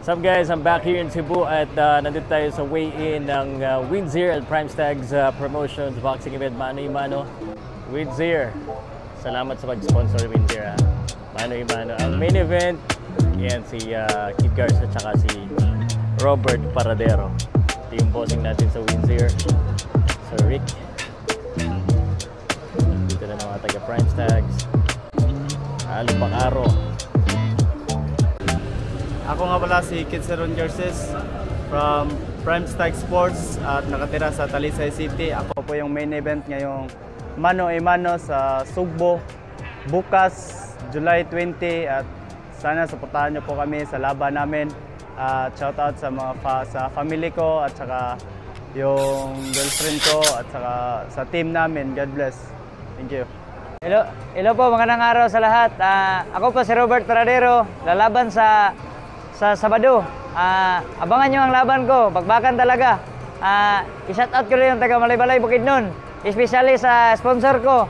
What's up guys? I'm back here in Cebu at nandito tayo sa weigh-in ng Windsor at Prime Stags Promotions boxing event mano-y-mano. Windsor, salamat sa pag-sponsor Windsor ha. Mano-y-mano. Ang main event, yan si Kid Garza at saka si Robert Paradero. Ito yung bossing natin sa Windsor. Sir Rick. Dito na ng mga taga Prime Stags. Lupang-Aro. Ako nga pala si Kid Garces from Prime Stag Sports at nakatira sa Talisay City. Ako po yung main event ngayong mano-y-mano sa Sugbo bukas July 20 at sana suportahan niyo po kami sa laban namin. At shoutout sa mga sa family ko at saka yung girlfriend ko at saka sa team namin. God bless. Thank you. Hello po, magandang araw sa lahat. Ako po si Robert Paradero, lalaban sa Sabado. Abangan nyo ang laban ko, bagbakan talaga. I-shout out ko rin yung taga Malaybalay, Bukidnon. Especially sa sponsor ko,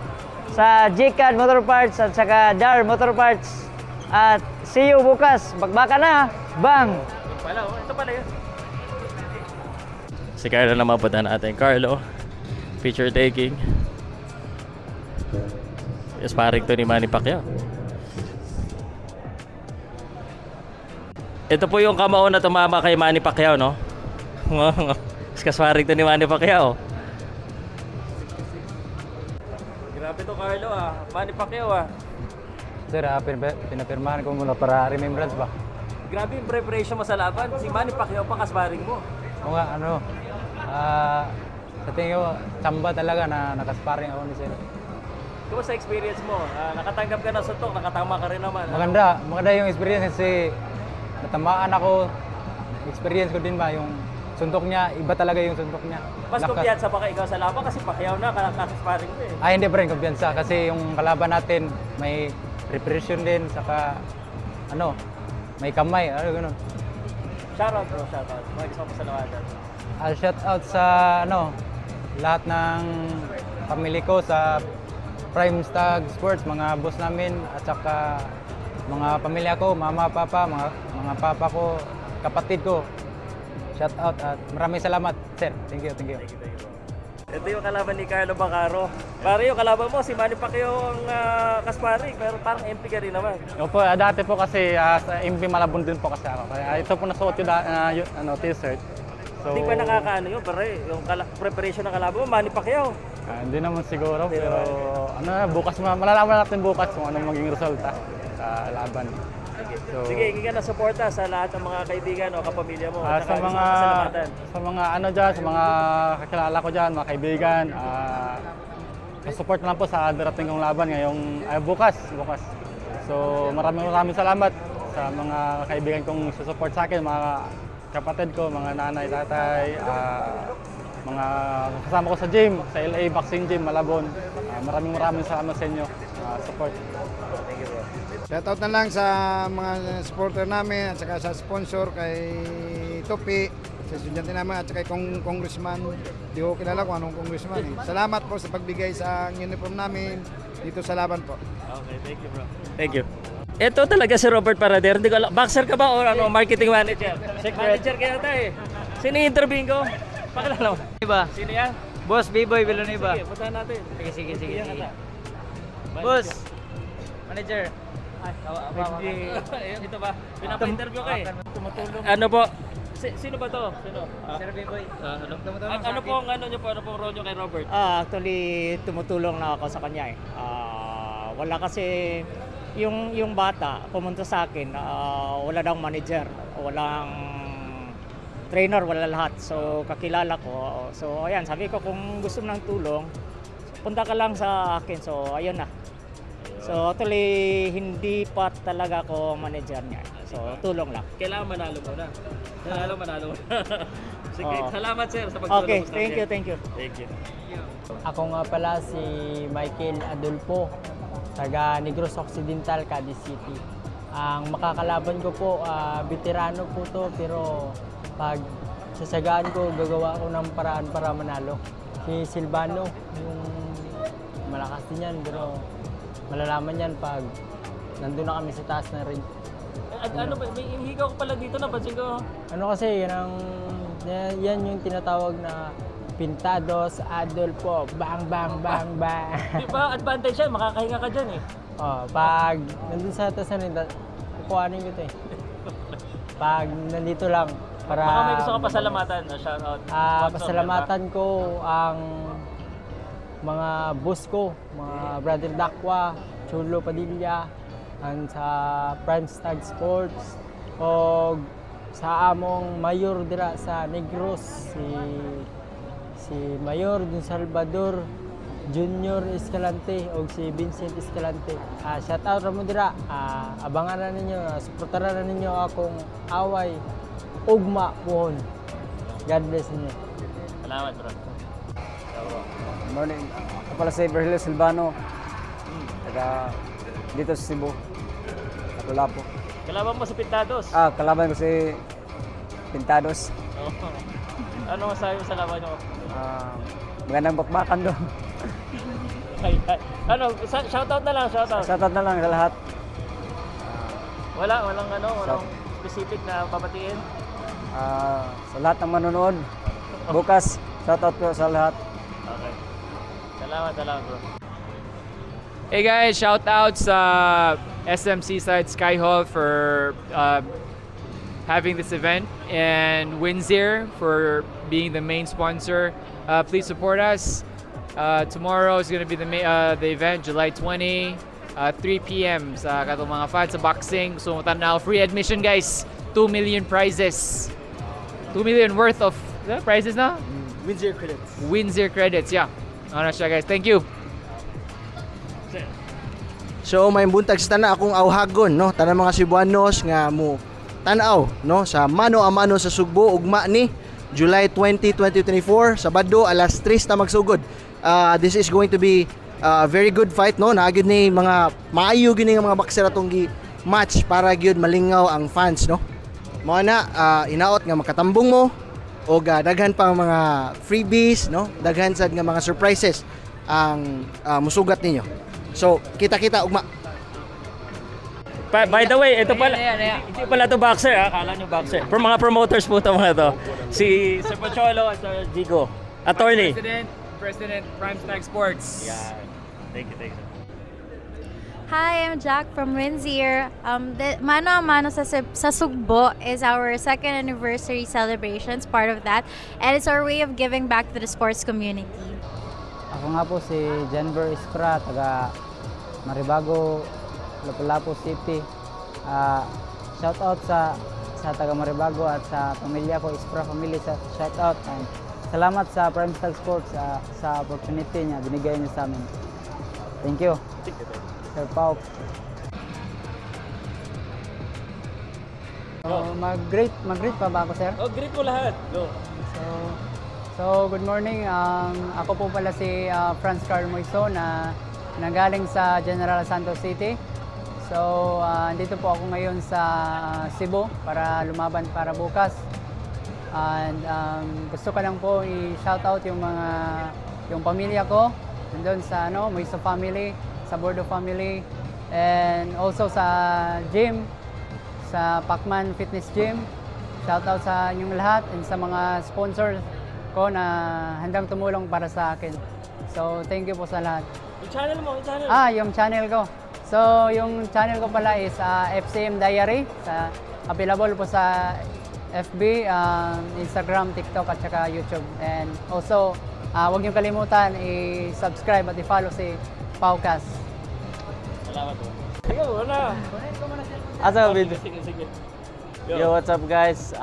sa GCAD Motor Parts at saka JAR Motor Parts. At see you bukas, bagbakan na, bang! Ito pala yun. Si Carlo na mapunta natin. Carlo, picture taking. Sparring to ni Manny Pacquiao. Ito po yung kamao na tumama kay Manny Pacquiao, no? Kaswaring to ni Manny Pacquiao. Grabe to Carlo Manny Pacquiao Sir, pinapirmahan ko muna para remembrance ba? Grabe yung preparation mo sa laban. Si Manny Pacquiao pa kaswaring mo. O nga, sa tingin ko, tsamba talaga na nakasparring ako ni Sir. Kumusta experience mo? Nakatanggap ka na suntok, nakatama ka rin naman. Maganda yung experience kasi natamaan ako. Experience ko din ba yung suntok niya, iba talaga yung suntok niya. Mas kumpiyansa pa ka ikaw sa laban kasi Pacquiao na, kakasparing mo eh. Hindi pa rin kumpiyansa kasi yung kalaban natin may preparation din, saka may kamay, gano'n. Shoutout bro, shoutout. Mga gusto mo sa lawadan. I'll shout out sa lahat ng family ko sa Prime Stag Sports, mga boss namin at saka mga pamilya ko, mama, papa, mga papa ko, kapatid ko. Shout out at maraming salamat, sir. Thank you. Ito yung kalaban ni Carlo Bacaro. Pare yung kalaban mo, si Manny Pacquiao ang kasparing, pero parang MP ka rin naman. Opo, dati po kasi sa MP Malabon din po kasi ako. Kaya ito po nasuot yung t-shirt. So, Hindi pa nakakaano yun, pare. Yung preparation ng kalaban mo, Manny Pacquiao. Hindi naman siguro, pero bukas malalaman natin bukas kung anong maging resulta sa laban. Sige, hindi ka na suporta sa lahat ng mga kaibigan o kapamilya mo. Sa mga kakilala ko dyan, mga kaibigan, support na lang po sa darating kong laban ngayong bukas. So maraming salamat sa mga kaibigan kong susupport sa akin, mga kapatid ko, mga nanay, tatay, mga kasama ko sa gym, sa LA Boxing Gym, Malabon. Maraming salamat sa inyo, support. Thank you bro. Shoutout na lang sa mga supporter namin at saka sa sponsor kay Topi, sa estudyante namin at saka kay Congressman. Di ko kilala kung anong Congressman eh. Salamat po sa pagbigay sa uniform namin dito sa laban po. Okay, thank you bro. Thank you. Ito talaga si Robert Paradero. Hindi ko alam, boxer ka ba o marketing manager? Manager kaya tayo eh. Sino yung interviewin ko? Pakilala mo. Iba, Sino yan? Boss B-Boy Villanueva. Sige, puntahan natin. Sige. Boss! Manager. Ito ba? Pinapa-interview ka eh. Tumutulong. Ano po? Sino ba to? Sino? Sir B-Boy. Ano po ang ano pong role nyo kay Robert? Actually, tumutulong na ako sa kanya eh. Wala kasi yung bata pumunta sa akin, wala daw manager, walang trainer, wala lahat. So kakilala ko. So ayan, sabi ko kung gusto mo ng tulong, punta ka lang sa akin. So ayun na. So actually, hindi pa talaga ako manager niya. So tulong lang. Kailangan manalo mo na. Manalo mo na. Sige, salamat sir sa pagtulong. Okay, thank you. Thank you. Ako nga pala si Michael Adolfo, taga Negros Occidental, Cadiz City. Ang makakalaban ko po, veterano po to, pero pag sasagaan ko, gagawa ko ng paraan para manalo. Si Silvano, yung malakas din yan, pero malalaman yan pag nandun na kami sa taas ng ring. ano ba, may higaw ko pala dito, napansin ko. Ano kasi, yan yung tinatawag na Pintados Adolfo, bang bang bang bang. Di ba, advantage yan, makakahinga ka dyan eh. Oh, pag nandun sa tasanin, kukuhanin ko ito eh. Pag nandito lang, para... Baka may gusto ka pasalamatan, shout out. Pasalamatan ko ang mga boss ko, mga Brother Dakwa, Chulo Padilla, ang sa Prime Stag Sports, o sa among mayor dira sa Negros, si Mayor Don Salvador Junior Escalante o si Vincent Escalante. Shout out ra mo dira. Abangan na ninyo, suportahan na ninyo akong away ugma pohon. God bless ninyo. Salamat bro. Good morning. Ako pala si Virgilio Silvano. Taga dito sa Cebu. Lapu-Lapu. Kalaban mo si Pintados. Kalaban ko si Pintados. Ano masabi mo sa laban nyo? Magandang bakbakan doon. Ano, shoutout na lang, shoutout. Shoutout na lang sa lahat. Walang specific na papatiin. Sa lahat ng manonood. Bukas, shoutout ko sa lahat. Okay. Salamat bro. Hey guys, shout out sa SM Seaside Sky Hall for having this event, and Windsir for being the main sponsor. Please support us. Tomorrow is going to be the event, July 20, 3 p.m. sa katong mga fans sa boxing. So tanaw, free admission guys. 2 million prizes. 2 million worth of prizes na? Windsor credits. Windsir credits, yeah. Ano siya guys, thank you. So may buntag sa tanan akong awhagon no, tanan mga Cebuanos nga mo tan-aw no sa mano a mano sa Sugbo ugma ni July 20, 2024 Sabado alas 3 ta magsugod. This is going to be a very good fight no, naagid ni mga maayo gini nga mga boxer atong gi match para gyud malingaw ang fans no. Mao na inaot nga makatambong mo o daghan pang mga freebies no, daghan sad nga mga surprises ang musugat ninyo. So, kita-kita ugma. By the way, ito pala, hindi pala ito boxer akala nyo boxer. From mga promoters po ito mga to. Si Sir Pocholo at Sir Jigo. Attorney. President Prime Stag Sports. Yeah. Thank you. Hi, I'm Jack from Windsir. Mano a Mano sa Sugbo is our second anniversary celebrations, part of that. And it's our way of giving back to the sports community. Ako nga po si Jenver Ispra, taga Maribago, Lapu-Lapu City. Shout out sa taga Maribago at sa pamilya ko, Ispra family, shout out. And salamat sa Prime Stag Sports sa opportunity niya, binigay niya sa amin. Thank you. Sir Pau. Mag-greet pa ba ako, sir? Oh, greet mo lahat. Go. So good morning. Ako po pala si Franz Carl Moiso na nanggaling sa General Santos City. So dito po ako ngayon sa Cebu para lumaban para bukas. And gusto ko lang po i-shout out yung pamilya ko nandun sa Moiso family, sa Bordo family, and also sa gym, sa Pacman Fitness Gym. Shout out sa inyong lahat and sa mga sponsors ko na handang tumulong para sa akin. So, thank you po sa lahat. Yung channel mo, yung channel ko. So, yung channel ko pala is FCM Diary. Available po sa FB, Instagram, TikTok at saka YouTube. And also, huwag niyo kalimutan i-subscribe at i-follow si Paucas. Salamat po. Sige, wala. Sige. Yo, what's up guys?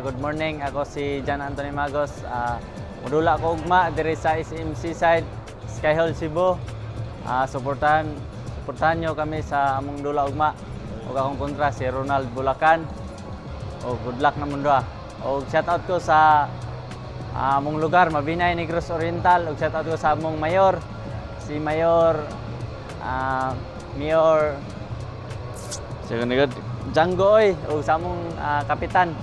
Good morning. Ako si John Anthony Magos. Mudula ko ugma diri sa SM Seaside Sky Hall Cebu. Suportahan nyo kami sa among dula ugma. Ug akong kontra si Ronald Bulacan. O good luck na mundo. O shout out ko sa among lugar, Mabinay, Negros Oriental. Ug shout out ko sa among mayor, si Mayor Django oy, o sa among kapitan,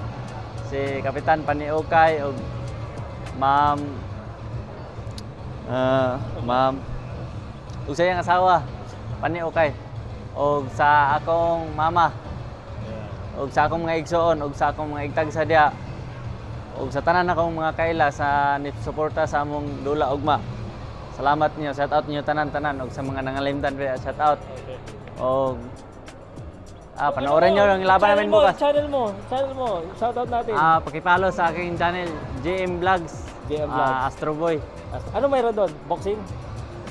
si Kapitan Paniukay, o Ma'am o sa iyang asawa Paniukay, o sa akong mama ug sa akong mga igsoon, ug sa akong mga igtag sa diha, ug sa tanan akong mga kaila sa nisuporta sa among dula ugma. Salamat niyo, shout out niyo tanan-tanan ug sa mga nangalimtan pa shout out. Og panoorin niyo ang laban namin bukas. Channel mo, shout out natin. Paki-follow sa aking channel, JM Vlogs. JM Vlogs. Astro Boy. Ano mayroon doon? Boxing?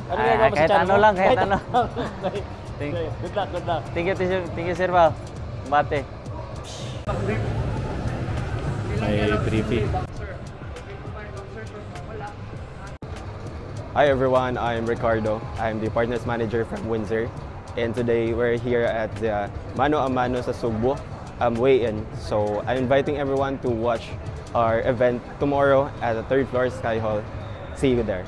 Ano ginagawa mo sa kahit channel ano mo? lang, kahit ano. Good luck, good luck. Thank you Sir Val. Bate. May briefing. Hi everyone, I'm Ricardo. I'm the partners manager from Windsor. And today we're here at the Mano a Mano sa Sugbo weigh-in. So I'm inviting everyone to watch our event tomorrow at the 3rd floor Sky Hall. See you there.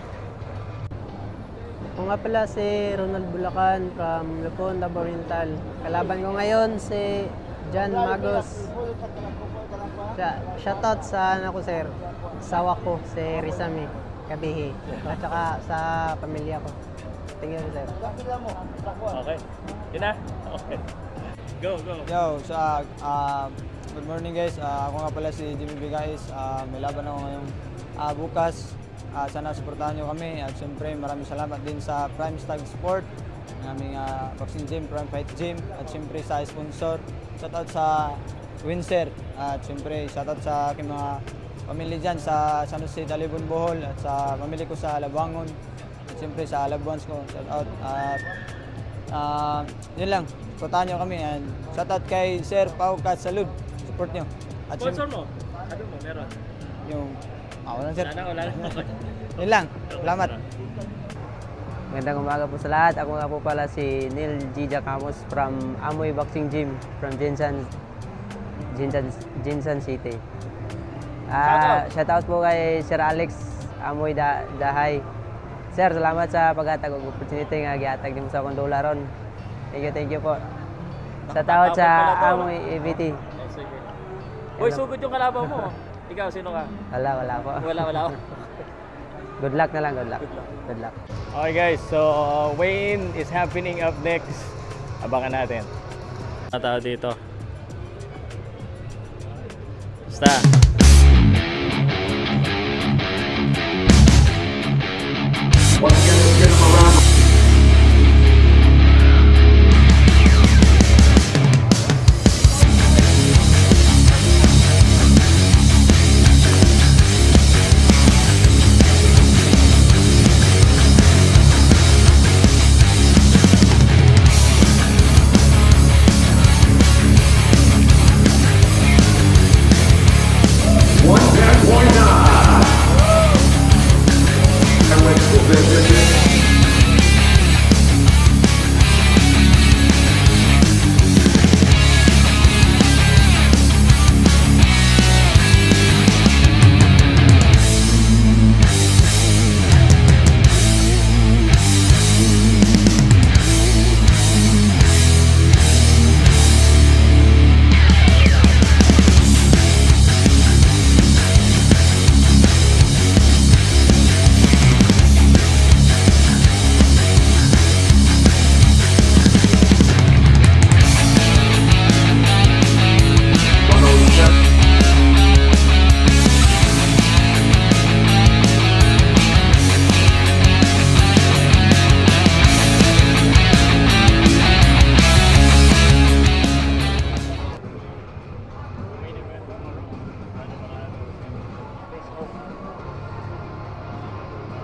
Ako nga pala si Ronald Bulacan from Lupon, Davao Oriental. Kalaban ko ngayon si John Magos. Shoutout sa anak ko, sir. Sawa ko, si Rizami Kabihi. At saka sa pamilya ko. Thank you, sir. Okay. Yun na? Okay. Go. Yo, good morning guys. Ako nga pala si Jimmy Bigais. May laban ako ngayong bukas. Sana suportahan nyo kami at siyempre maraming salamat din sa Prime Stag Sport, ng aming boxing gym, Prime Fight Gym, at siyempre sa sponsor. Shoutout sa Windsor at siyempre shoutout sa aking mga pamilya dyan sa San Jose, Talibon, Bohol at sa pamilya ko sa Labangon at siyempre sa loved ones ko. Shoutout at yun lang, suportahan nyo kami and shoutout kay Sir Pau Katsalud, support nyo. At Sponsor mo? Ano mo? Meron? Yung wala sir. Wala na. Yun lang. Salamat. Magandang umaga po sa lahat. Ako nga po pala si Neil Gija Camus from Amoy Boxing Gym from Jinsan City. Shout out po kay Sir Alex Amoy Dahay. Sir, salamat sa paghatag og opportunity nga gihatag nimo sa akong dula ron. Thank you po. Shout out sa Amoy EVT. Sige. Boy, sugod yung kalaban mo. Ikaw, sino ka? Wala po. Wala. Good luck na lang, good luck. Okay guys, so weigh-in is happening up next. Abangan natin. Mga tao dito. Basta.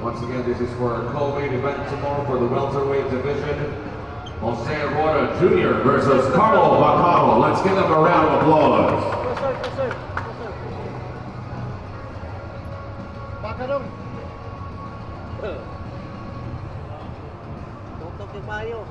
Once again, this is for our co-main event tomorrow for the welterweight division. Jose Rora Jr. versus Carlo Bacaro. Let's give them a round of applause. Bacaro. Tutok ni Mayo.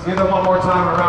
Let's give them one more time around.